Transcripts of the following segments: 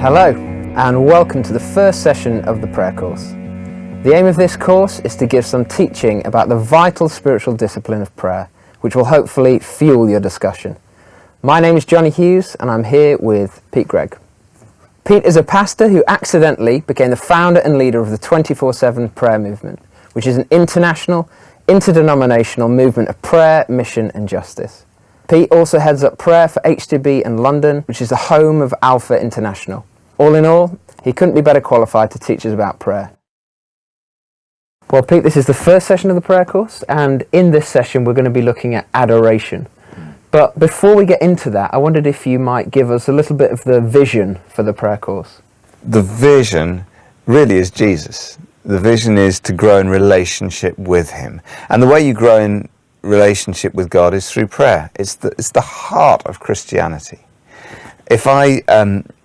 Hello, and welcome to the first session of the prayer course. The aim of this course is to give some teaching about the vital spiritual discipline of prayer, which will hopefully fuel your discussion. My name is Johnny Hughes, and I'm here with Pete Gregg. Pete is a pastor who accidentally became the founder and leader of the 24/7 prayer movement, which is an international, interdenominational movement of prayer, mission and justice. Pete also heads up prayer for H2B in London, which is the home of Alpha International. All in all, he couldn't be better qualified to teach us about prayer. Well, Pete, this is the first session of the prayer course, and in this session we're going to be looking at adoration. But before we get into that, I wondered if you might give us a little bit of the vision for the prayer course. The vision really is Jesus. The vision is to grow in relationship with him. And the way you grow in relationship with God is through prayer. It's the heart of Christianity. If I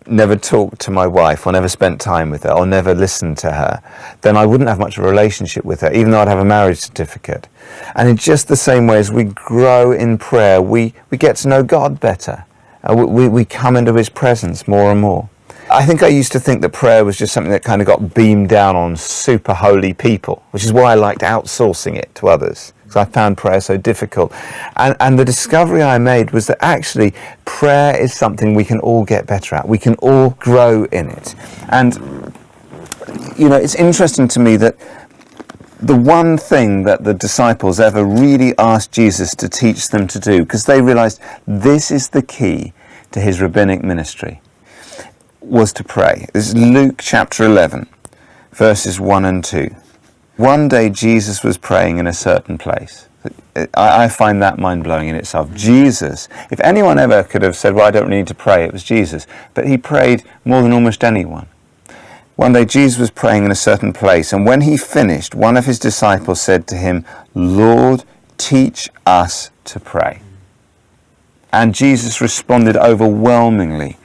never talked to my wife, or never spent time with her, or never listened to her, then I wouldn't have much of a relationship with her, even though I'd have a marriage certificate. And in just the same way as we grow in prayer, we get to know God better. We come into his presence more and more. I think I used to think that prayer was just something that kind of got beamed down on super holy people, which is why I liked outsourcing it to others, because I found prayer so difficult. And the discovery I made was that actually prayer is something we can all get better at. We can all grow in it. And, you know, it's interesting to me that the one thing that the disciples ever really asked Jesus to teach them to do, because they realized this is the key to his rabbinic ministry, was to pray. This is Luke chapter 11, verses 1 and 2. One day Jesus was praying in a certain place. I find that mind-blowing in itself. Jesus, if anyone ever could have said, well, I don't need to pray, it was Jesus. But he prayed more than almost anyone. One day Jesus was praying in a certain place, and when he finished, one of his disciples said to him, Lord, teach us to pray. And Jesus responded overwhelmingly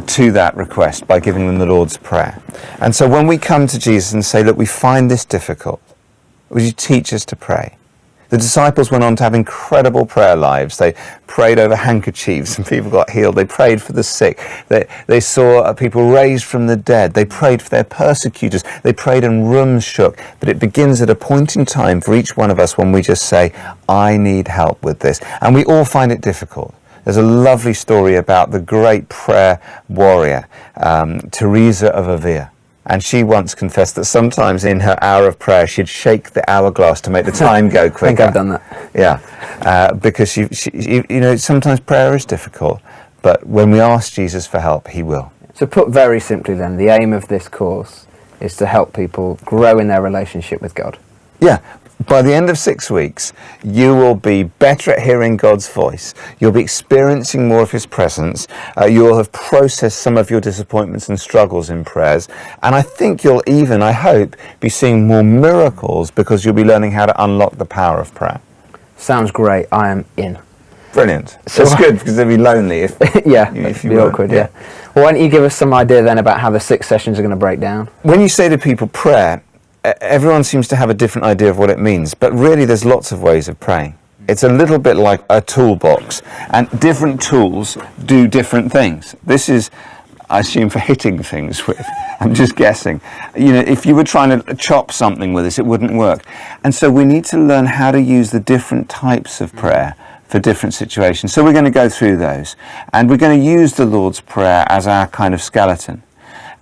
to that request by giving them the Lord's Prayer. And so when we come to Jesus and say, look, we find this difficult, would you teach us to pray? The disciples went on to have incredible prayer lives. They prayed over handkerchiefs and people got healed. They prayed for the sick. They saw people raised from the dead. They prayed for their persecutors. They prayed and rooms shook. But it begins at a point in time for each one of us when we just say, I need help with this. And we all find it difficult. There's a lovely story about the great prayer warrior, Teresa of Avila. And she once confessed that sometimes in her hour of prayer, she'd shake the hourglass to make the time go quicker. I think I've done that. Yeah, because she, you know, sometimes prayer is difficult, but when we ask Jesus for help, he will. So put very simply then, the aim of this course is to help people grow in their relationship with God. Yeah. By the end of 6 weeks, you will be better at hearing God's voice. You'll be experiencing more of his presence. You'll have processed some of your disappointments and struggles in prayers. And I think you'll even, I hope, be seeing more miracles because you'll be learning how to unlock the power of prayer. Sounds great. I am in. Brilliant. So it's good because it'd be lonely if yeah, if you be were. awkward, yeah. Well, why don't you give us some idea then about how the 6 sessions are going to break down? When you say to people prayer, everyone seems to have a different idea of what it means, but really there's lots of ways of praying. It's a little bit like a toolbox, and different tools do different things. This is, I assume, for hitting things with. I'm just guessing. You know, if you were trying to chop something with this, it wouldn't work. And so we need to learn how to use the different types of prayer for different situations. So we're going to go through those, and we're going to use the Lord's Prayer as our kind of skeleton.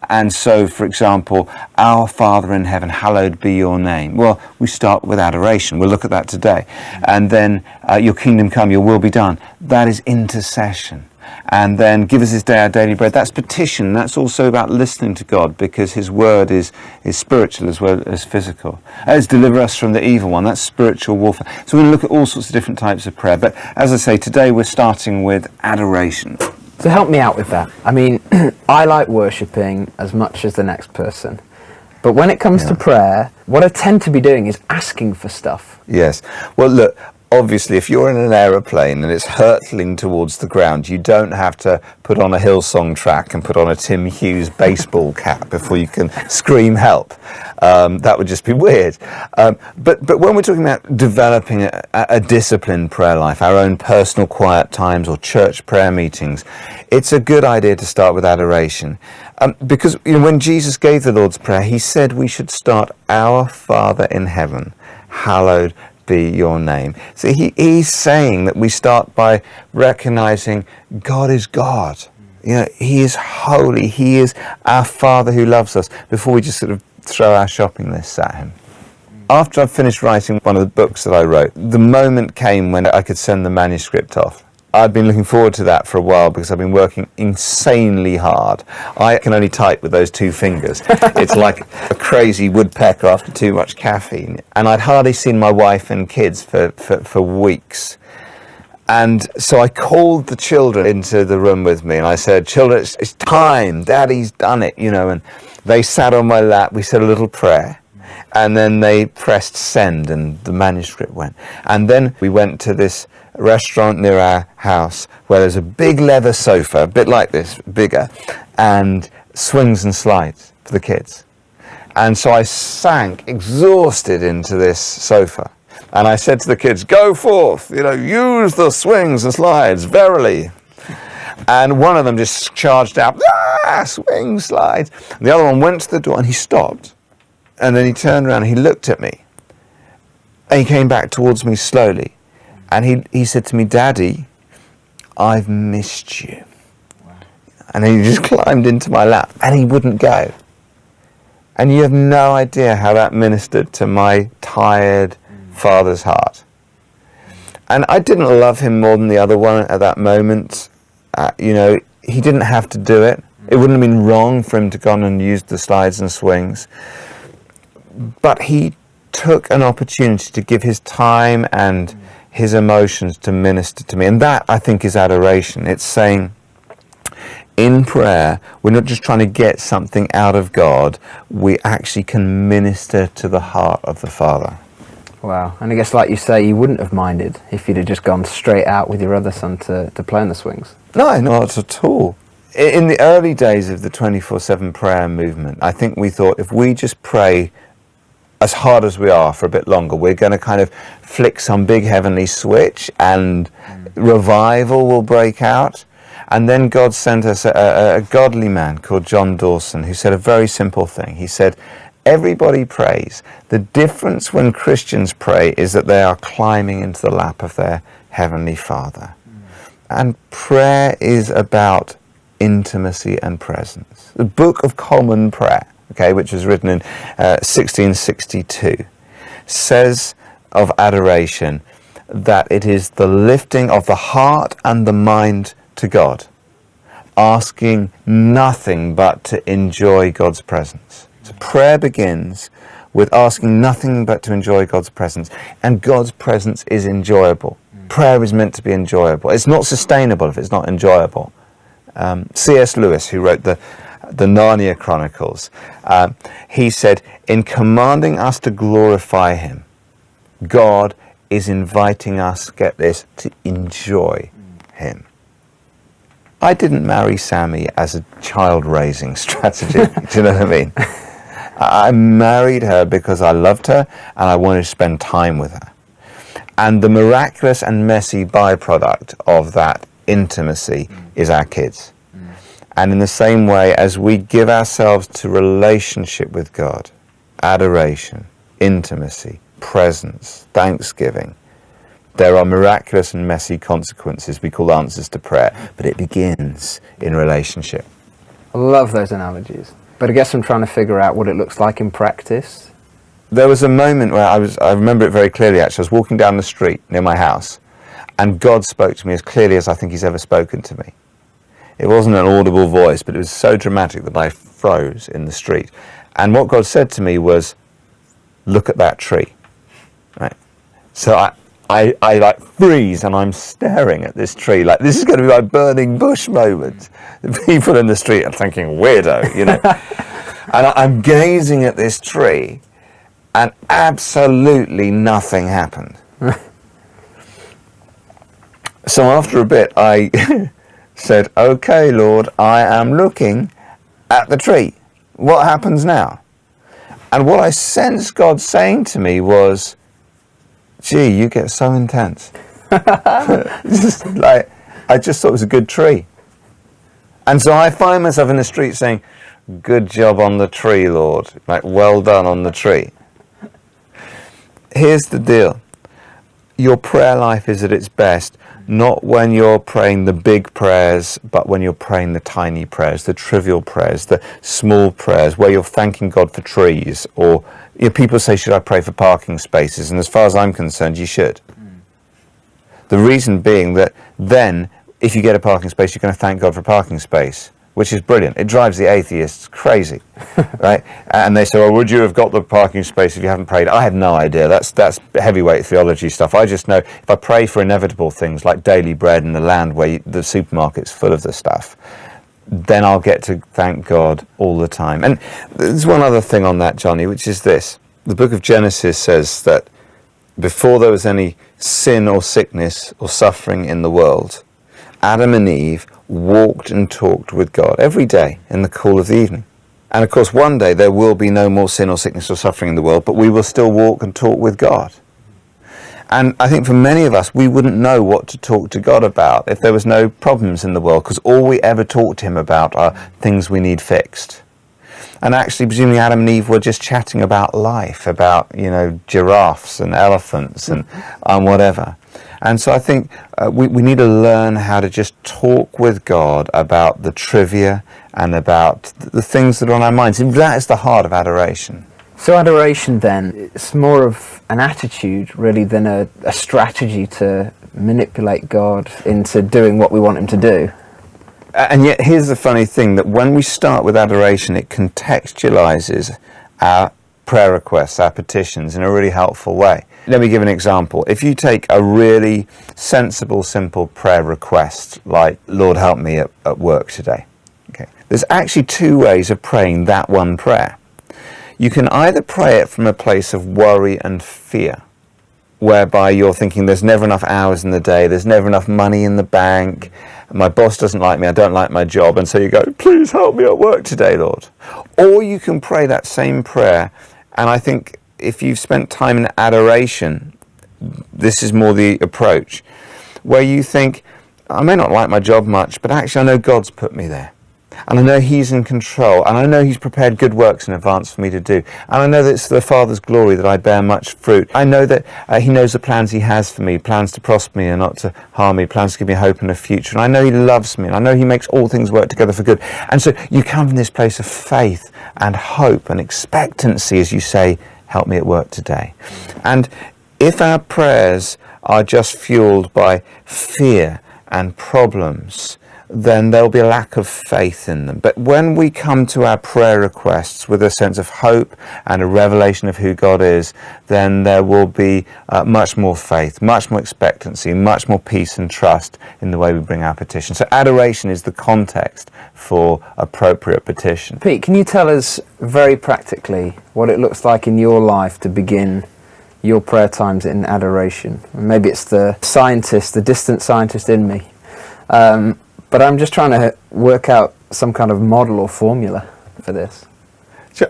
And so, for example, our Father in heaven, hallowed be your name. Well, we start with adoration. We'll look at that today. And then, your kingdom come, your will be done. That is intercession. And then, give us this day our daily bread. That's petition. That's also about listening to God, because his word is spiritual as well as physical. It's deliver us from the evil one. That's spiritual warfare. So we're going to look at all sorts of different types of prayer. But as I say, today we're starting with adoration. So help me out with that. I mean, I like worshipping as much as the next person. But when it comes to prayer, what I tend to be doing is asking for stuff. Yes. Well, look, obviously, if you're in an aeroplane and it's hurtling towards the ground, you don't have to put on a Hillsong track and put on a Tim Hughes baseball cap before you can scream help. That would just be weird. But when we're talking about developing a disciplined prayer life, our own personal quiet times or church prayer meetings, it's a good idea to start with adoration. Because when Jesus gave the Lord's Prayer, he said we should start, Our Father in heaven, hallowed be your name. So he's saying that we start by recognizing God is God. He is holy. He is our Father who loves us, before we just sort of throw our shopping lists at him. After I finished writing one of the books that I wrote, the moment came when I could send the manuscript off. I'd been looking forward to that for a while because I've been working insanely hard. I can only type with those 2 fingers. It's like a crazy woodpecker after too much caffeine. And I'd hardly seen my wife and kids for weeks. And so I called the children into the room with me and I said, children, it's time. Daddy's done it, and they sat on my lap. We said a little prayer. And then they pressed send and the manuscript went. And then we went to this restaurant near our house where there's a big leather sofa, a bit like this, bigger, and swings and slides for the kids. And so I sank exhausted into this sofa. And I said to the kids, go forth, use the swings and slides, verily. And one of them just charged out, swing, slides. And the other one went to the door and he stopped. And then he turned around and he looked at me. And he came back towards me slowly. And he said to me, Daddy, I've missed you. Wow. And he just climbed into my lap and he wouldn't go. And you have no idea how that ministered to my tired father's heart. And I didn't love him more than the other one at that moment. He didn't have to do it. It wouldn't have been wrong for him to go on and use the slides and swings. But he took an opportunity to give his time and his emotions to minister to me. And that, I think, is adoration. It's saying, in prayer, we're not just trying to get something out of God, we actually can minister to the heart of the Father. Wow. And I guess, like you say, you wouldn't have minded if you'd have just gone straight out with your other son to play on the swings. No, not at all. In the early days of the 24/7 prayer movement, I think we thought if we just pray as hard as we are for a bit longer, we're going to kind of flick some big heavenly switch and revival will break out. And then God sent us a godly man called John Dawson who said a very simple thing. He said, everybody prays. The difference when Christians pray is that they are climbing into the lap of their heavenly Father. And prayer is about intimacy and presence. The Book of Common Prayer, which was written in 1662, says of adoration that it is the lifting of the heart and the mind to God, asking nothing but to enjoy God's presence. So prayer begins with asking nothing but to enjoy God's presence, and God's presence is enjoyable. Prayer is meant to be enjoyable. It's not sustainable if it's not enjoyable. C.S. Lewis, who wrote the Narnia Chronicles, he said, in commanding us to glorify him, God is inviting us, get this, to enjoy him. I didn't marry Sammy as a child-raising strategy. Do you know what I mean? I married her because I loved her and I wanted to spend time with her. And the miraculous and messy byproduct of that intimacy is our kids. And in the same way, as we give ourselves to relationship with God, adoration, intimacy, presence, thanksgiving, there are miraculous and messy consequences we call answers to prayer, but it begins in relationship. I love those analogies. But I guess I'm trying to figure out what it looks like in practice. There was a moment where I remember it very clearly actually. I was walking down the street near my house, and God spoke to me as clearly as I think he's ever spoken to me. It wasn't an audible voice, but it was so dramatic that I froze in the street. And what God said to me was, look at that tree. Right? So I like freeze and I'm staring at this tree like this is going to be my burning bush moment. The people in the street are thinking, weirdo, And I'm gazing at this tree and absolutely nothing happened. So after a bit I said, okay, Lord, I am looking at the tree. What happens now? And what I sensed God saying to me was, gee, you get so intense. Just like, I just thought it was a good tree. And so I find myself in the street saying, good job on the tree, Lord. Like, well done on the tree. Here's the deal. Your prayer life is at its best, not when you're praying the big prayers, but when you're praying the tiny prayers, the trivial prayers, the small prayers, where you're thanking God for trees. Or people say, should I pray for parking spaces? And as far as I'm concerned, you should. The reason being that then, if you get a parking space, you're going to thank God for a parking space, which is brilliant. It drives the atheists crazy, right? And they say, well, would you have got the parking space if you haven't prayed? I have no idea. That's heavyweight theology stuff. I just know if I pray for inevitable things like daily bread and the land where the supermarket's full of the stuff, then I'll get to thank God all the time. And there's one other thing on that, Johnny, which is this. The book of Genesis says that before there was any sin or sickness or suffering in the world, Adam and Eve walked and talked with God every day in the cool of the evening. And of course, one day there will be no more sin or sickness or suffering in the world, but we will still walk and talk with God. And I think for many of us, we wouldn't know what to talk to God about if there was no problems in the world, because all we ever talk to him about are things we need fixed. And actually, presumably Adam and Eve were just chatting about life, about, giraffes and elephants and whatever. And so I think we need to learn how to just talk with God about the trivia and about the things that are on our minds. And that is the heart of adoration. So adoration then, it's more of an attitude really than a strategy to manipulate God into doing what we want him to do. And yet here's the funny thing, that when we start with adoration, it contextualizes our prayer requests, our petitions in a really helpful way. Let me give an example. If you take a really sensible, simple prayer request, like, Lord, help me at work today. Okay. There's actually two ways of praying that one prayer. You can either pray it from a place of worry and fear, whereby you're thinking there's never enough hours in the day, there's never enough money in the bank, my boss doesn't like me, I don't like my job, and so you go, please help me at work today, Lord. Or you can pray that same prayer, and I think if you've spent time in adoration, this is more the approach, where you think, I may not like my job much, but actually I know God's put me there. And I know he's in control, and I know he's prepared good works in advance for me to do. And I know that it's the Father's glory that I bear much fruit. I know that he knows the plans he has for me, plans to prosper me and not to harm me, plans to give me hope and a future. And I know he loves me, and I know he makes all things work together for good. And so you come from this place of faith and hope and expectancy as you say, help me at work today. And if our prayers are just fueled by fear and problems, then there'll be a lack of faith in them. But when we come to our prayer requests with a sense of hope and a revelation of who God is, then there will be much more faith, much more expectancy, much more peace and trust in the way we bring our petition. So adoration is the context for appropriate petition. Pete, can you tell us very practically what it looks like in your life to begin your prayer times in adoration? Maybe it's the scientist, the distant scientist in me. But I'm just trying to work out some kind of model or formula for this.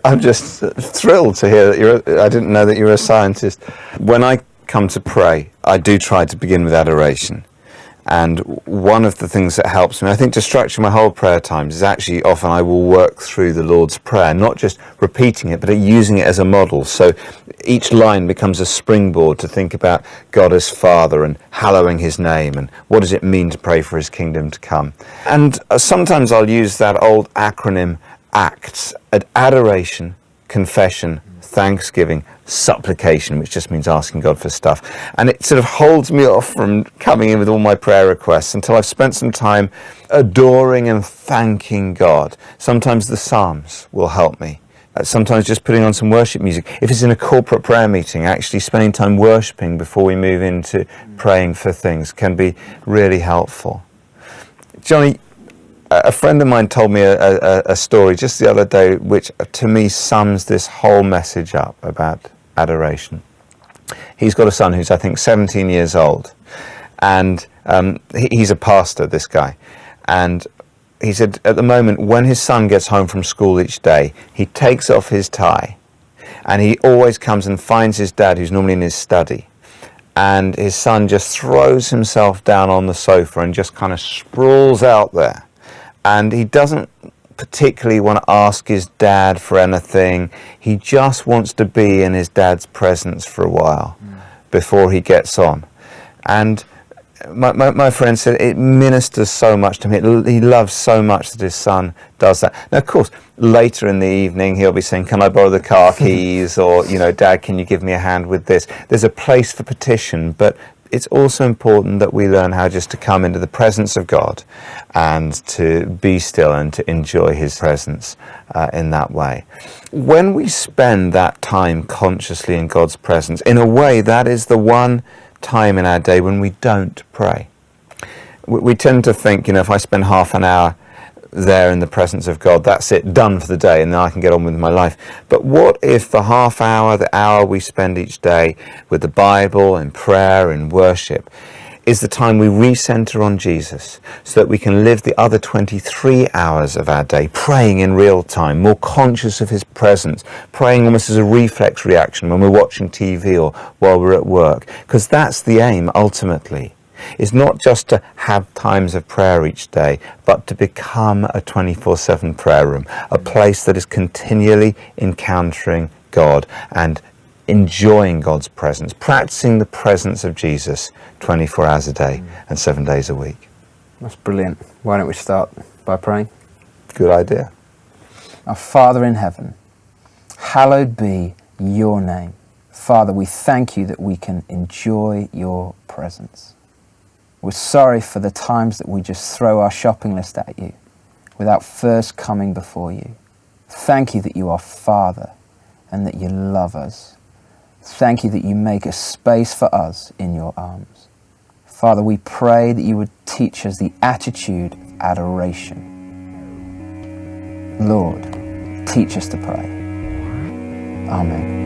I'm just thrilled to hear that I didn't know that you were a scientist. When I come to pray, I do try to begin with adoration. And one of the things that helps me, I think, to structure my whole prayer times is actually often I will work through the Lord's Prayer, not just repeating it, but using it as a model. So each line becomes a springboard to think about God as Father and hallowing his name and what does it mean to pray for his kingdom to come. And sometimes I'll use that old acronym ACTS, adoration, confession, thanksgiving, supplication, which just means asking God for stuff. And it sort of holds me off from coming in with all my prayer requests until I've spent some time adoring and thanking God. Sometimes the Psalms will help me. Sometimes just putting on some worship music. If it's in a corporate prayer meeting, actually spending time worshipping before we move into praying for things can be really helpful. Johnny, a friend of mine told me a story just the other day which to me sums this whole message up about adoration. He's got a son who's I think 17 years old, and he's a pastor, this guy, and he said at the moment when his son gets home from school each day, he takes off his tie and he always comes and finds his dad, who's normally in his study, and his son just throws himself down on the sofa and just kind of sprawls out there. And he doesn't particularly want to ask his dad for anything. He just wants to be in his dad's presence for a while before he gets on. And my friend said it ministers so much to him. He loves so much that his son does that. Now, of course, later in the evening, he'll be saying, can I borrow the car keys? Or, Dad, can you give me a hand with this? There's a place for petition, but it's also important that we learn how just to come into the presence of God and to be still and to enjoy his presence in that way. When we spend that time consciously in God's presence, in a way, that is the one time in our day when we don't pray. We tend to think, if I spend half an hour there in the presence of God, that's it, done for the day, and then I can get on with my life. But what if the half hour, the hour we spend each day with the Bible and prayer and worship is the time we recenter on Jesus, so that we can live the other 23 hours of our day praying in real time, more conscious of his presence, praying almost as a reflex reaction when we're watching TV or while we're at work? Because that's the aim, ultimately, is not just to have times of prayer each day, but to become a 24/7 prayer room, a place that is continually encountering God and enjoying God's presence, practicing the presence of Jesus 24 hours a day and 7 days a week. That's brilliant. Why don't we start by praying? Good idea. Our Father in heaven, hallowed be your name. Father, we thank you that we can enjoy your presence. We're sorry for the times that we just throw our shopping list at you without first coming before you. Thank you that you are Father and that you love us. Thank you that you make a space for us in your arms. Father, we pray that you would teach us the attitude of adoration. Lord, teach us to pray. Amen.